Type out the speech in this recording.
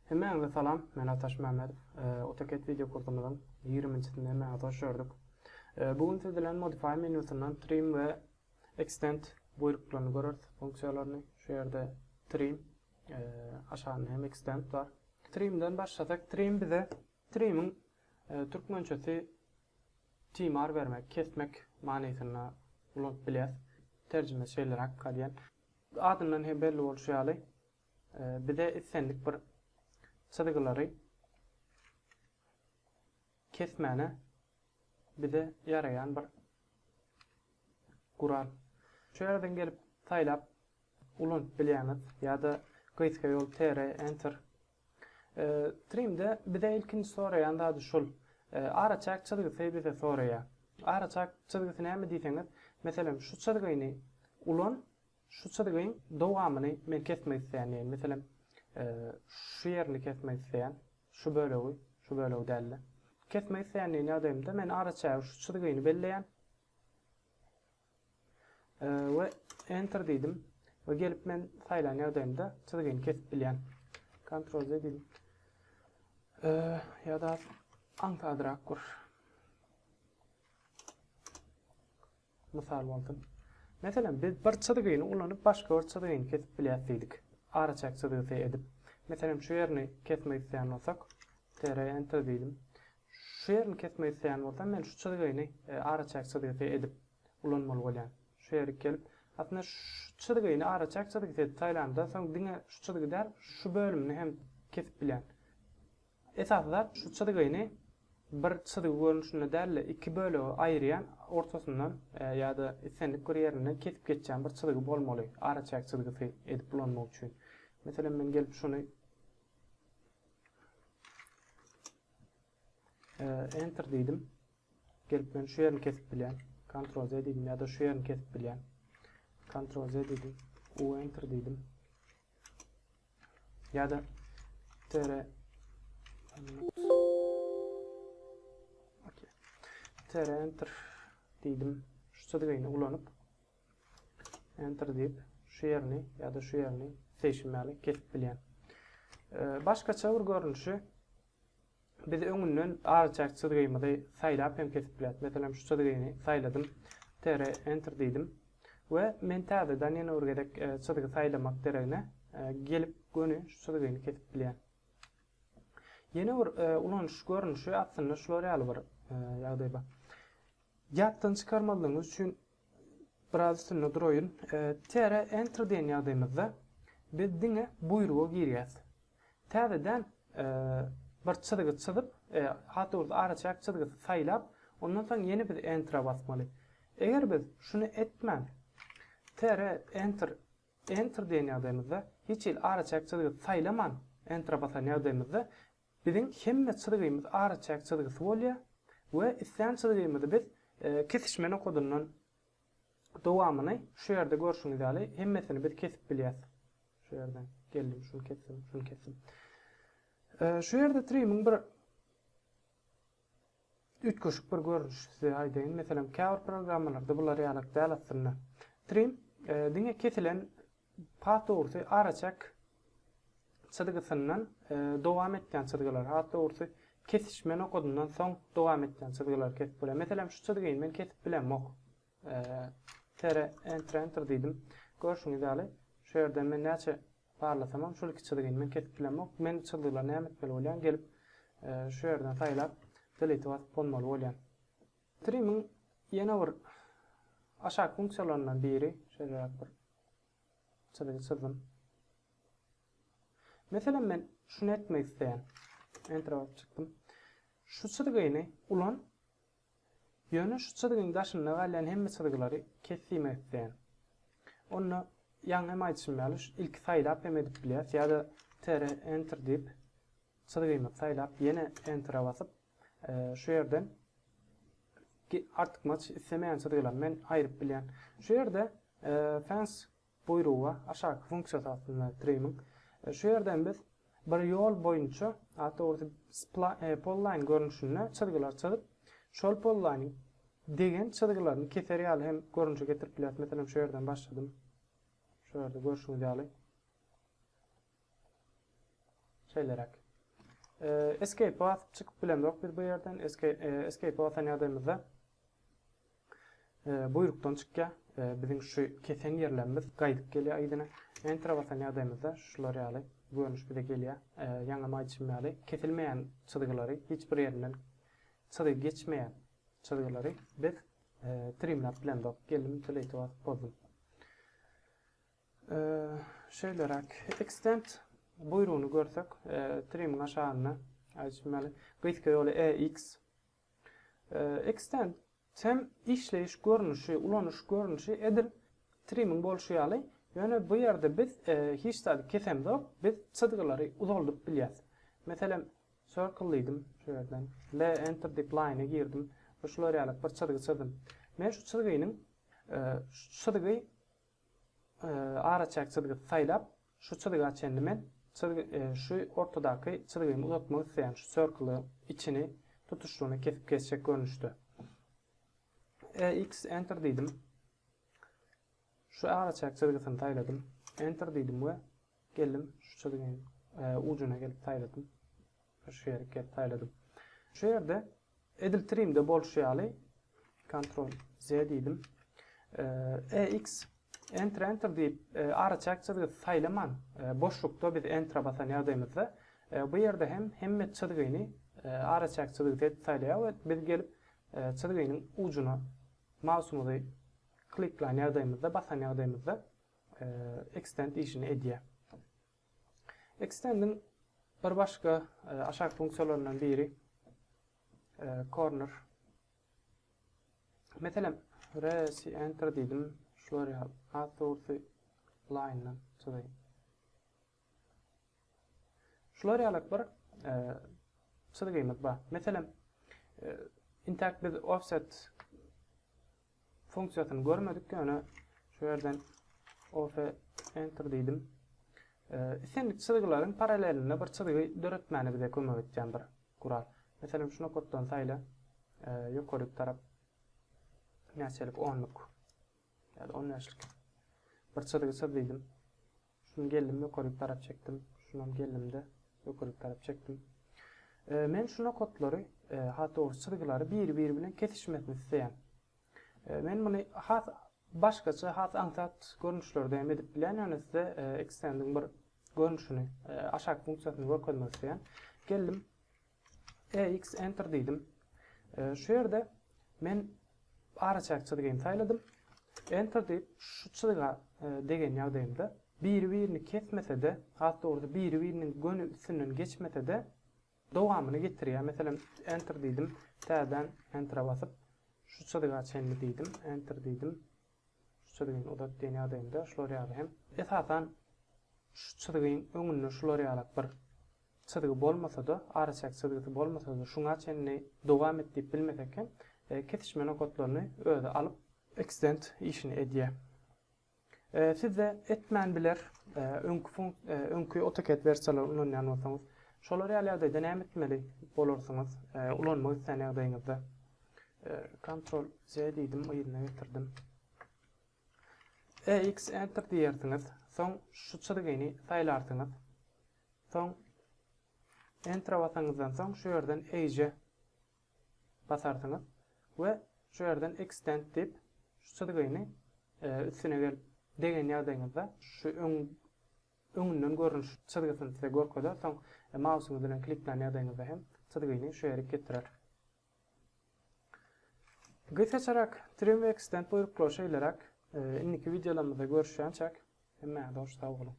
Hemen salam, men Ataş Mehmetov. AutoCAD video kursumuzun 20-sinde men hoş gördük. Bugün sizlerle Modify menüsünden Trim ve Extend buyruklarını görürüz. Fonksiyonlarını şu yerde Trim, aşağıda hem Extend var. Trim'den başlasak, Trim bize Trim'in Türkmençesi timar vermek, kesmek manasına ulanıp biliyaz. Tercüme şeyler hakkı diyen. Adından hem belli oluşalı. Bize istendik bir sadıgıları kesmene bize yarayan bir kural. Şu yerden gelip saylap ulanıp biliyaniz ya da kayıtka yol tr enter. Trim'de bize ilkinci sorayan daha da şul. Araçak çadıgısı bize soraya. Araçak çadıgısı ne mi diyseniz, mesela şu çadıgıyını ulan, şu çadıgıyın devamını men kesmek isteyen. Mesela şu yerini kesmek isteyen, şu bölüğü derli. Kesmek isteyenliğin adayımda men araçağı şu çadıgıyını belleyen ve enter dedim ve gelip men sayılan adayımda çadıgıyını kesip bilen. Ctrl Z dedim. Ya da antadırak kur. Misal olsun. Mesela biz bir çadıgıyını ulanıp başka bir çadıgıyını kesip biliyasıydık. Araçak çadıgısı edip. Mesela şu yerini kesmek isteyen olsak tr enter dedim. Şu yerini kesmek isteyen olsam ben şu çadıgıyını araçak çadıgısı edip ulanmalı olan. Şu yeri gelip aslında şu çadıgıyını araçak çadıgısı edip sayılamda sonra dine şu çadıgı der şu bölümünü hem kesip bilen. Esaslar şu çadıgıyını bir çadıgı görünüşünde derle iki bölüğü ayırayan ortasından ya da istendik bir yerine kesip geçeceğim bir çadıgı bolmalı. Araçak çadıgısı edip bulanmak için. Mesela ben gelip şunu enter dedim. Gelip ben şu yerini kesip bilen. Ctrl Z dedim ya da şu yerini kesip bilen. Ctrl Z dedim. U enter dedim. Ya da tr enter dedim. Şu çadıgıyını ulanıp enter deyip şu yerini ya da şu yerini seçilmeli kesip bilen. Başka çavur görünüşü biz öňünden araçak çadıgymyzy saylap hem kesip bilen. Mesela şu çadıgıyını sayladım. Tr enter dedim. Ve men täzeden ýene urgedek çadıgy saylamak derine gelip gönü şu çadıgıyını kesip bilen. Ýene bir ulanış görünüşü aslında şolary ýaly bir ýagdaý bar. Ýatdan çykarmalygyňyz üçin biraz üstüne duroýun. Tr enter diýen ýagdaýymyzda biz diňe buyrugy girýäs. Täzeden bir çadıgy çyzyp, hatda urda araçak çadıgy saylap, ondan soň ýene bir enter'a basmaly. Eger biz şunu etmän, tr enter diýen ýagdaýymyzda hiç il araçak çadıgy saylaman, enter'a basan ýagdaýymyzda biziň hemme çadıgymyz araçak çadygy bolýar we isleýän çadygymyzy biz kesişmene kodundan dowamyny şu ýerde görüşüňiz ýaly hemmesini biz kesip bilýäs. Şu ýerden geldim, şunu kesdim, şunu kesdim. Şu ýerde triming bir üç köşük bir görünüş size aýdaýyn. Meselem käbir programmalarda bular ýalyk däl aslında. Trim diňe kesilen path dogrusu araçak çadygysynyň dowam etýän çadygylar, hatda dogrusu kesişmene kodundan soň dowam etýän çadygylar kesip bilen. Meselem şu çadygyny men kesip bilenmok. Tr enter diýdim. Görüşüňiz ýaly şu ýerden men näçe barlasamam şol iki çadygyny men kesip bilenmok. Men çadygylar näme etmeli bolýan gelip şu ýerden saýlap delete basıp bolmaly bolýan. Triming ýene bir aşağı funksiyonlarından biri şeýle bir çadygy çyzdym. Mesela men şunu etmek isteyen enter'a basıp çykdym. Şu çadygyny ulan ýöne şu çadygyň daşyna galýan hemme çadygylary kesmek isteyen. Onu ýa hem aýtmaly ilk saylap hem edip bilýär ýa-da tr enter diýip çadygyny saylap ýene enter'a basyp şu ýerden artık maç istemeyen çadıgylar men aýryp bilýän. Şu ýerde fence buyrugy aşağı funksiýa aslında triming. Şu ýerden biz bir ýol boýunça hatda orada polline görünüşine çadygylar çadyp şol polline degen çadygylaryny keser ýaly hem görünüşe getirip bilýär. Meselem şu ýerden başladym. Şöyle görüşünüz diyelim. Şeylerek. Escape path çıkıp bilemdok biz bu yerden. Escape path'ın yadığımızda buyruktan çıkka bizim şu kesen yerlerimiz qaydıp geliyor aydına. Enter basan yadığımızda şuları yali görünüş bir de geliyor. Yanıma içmeyeli. Kesilmeyen çıdıgıları hiçbir yerinden çıdığı geçmeyen çıdıgıları biz trimlap bilemdok. Gelim tüleyte basıp bozdum. Şeylerak extend buyruğunu görsek trim'in aşağına açmalı. Gıytka yolu EX extend hem işleyiş görünüşü, ulanış görünüşü edil trim'in bolşu yalı. Yani bu yerde biz hiç tadı kesemdok, biz çıdıgıları uzoldup biliyaz. Mesela circle'lıydım şuradan. L enter deyip line'e girdim. Ve şuları yalıp bir çıdıgı çıdım. Ben şu çıdıgının şu çıdıgıyı araçak çıdıgı saylap şu çıdıgı açendimen şu ortadaki çıdıgını uzatmak isteyen şu circle'ı içini tutuştuğunu kesip kesecek görünüştü. X enter dedim. Şu araçak çıdıgısını sayladım. Enter dedim ve geldim şu çıdıgının ucuna gelip sayladım. Şu yere gelip sayladım. Şu yerde edil trim'de bol şu yalı Ctrl Z dedim. EX enter deyip araçak çıdıgı saylaman boşlukta biz enter'a basan yadığımızda bu yerde hem hemmet çıdıgını araçak çıdıgı deyip saylaya ve biz gelip çıdıgının ucuna mouse'umuzu klikleyen yadığımızda basan yadığımızda extend işini ediyor. Extend'in bir başka aşağı fonksiyonlarından biri corner. Mesela resi enter dedim. Şöyle authority line'dan çıdayım. Şuları yalık bir çıdığımız var. Mesela intak biz offset fonksiyonunu görmedik ki onu şu yerden offset enter dedim. Sen çıdıgıların paraleline bir çıdıgı dörtmeni bize koymak edeceğim bir kural. Mesela şunu koddan sayla yukarı taraf neçelik 10'luk ya da 10 yaşlık bir çıdıgı çıdıydım. Şunu geldim yukarı taraf çektim. Şunu geldim de yukarı taraf çektim. Men şuna kodları hatta çıdıgıları bir bilen kesişmesini isteyen. Men bunu başkaça hat antat görünüşlerde edip bilen yani size extending bir görünüşünü aşağı fonksiyonunu koymak isteyen. Geldim EX enter dedim. Şu yerde men araçak çıdıgını sayladım. Enter deyip şu çıdıga degen yağdayımda birini kesmese de hatta orada birinin gönü üstünden geçmese de devamını getiriyor. Mesela enter dedim. T'den enter'a basıp şu çıdıga çenli dedim. Enter dedim. Şu çıdıgın odat degen yağdayımda şuları yağdayım. Esasen şu çıdıgın önünü şuları yağlak bir çıdıgı bolmasa da araçak çıdıgısı bolmasa da şuna çenli devam et deyip bilmeseken kesişme noktalarını öyle alıp extend işini ediyor. Sizde etmen bilir önkü AutoCAD versiyaları ulanyan olsanız şoları ýaly deneyim etmeli bolursanız ulanmak isteyen ýagdaýyňyzda Ctrl Z dedim, ýerine getirdim. EX enter diýersiňiz, soň şu çıdygyny saýlarsyňız. Soň enter'a basaňyzdan soň şu ýerden Age basarsyňız we şu ýerden extend diýip şu çıdygyny üstüne gelip degen ýagdaýyňyzda şu öňünden görünüş çıdygysyny size görkezýär. Soň mouse'uňyz bilen klikleýän ýagdaýyňyzda hem çıdygyny şu ýere getirer. Gısaçarak trim ve extend buyrukları şeylerak inniki videolarımızda görüşýänçek hemme dost sağ olun.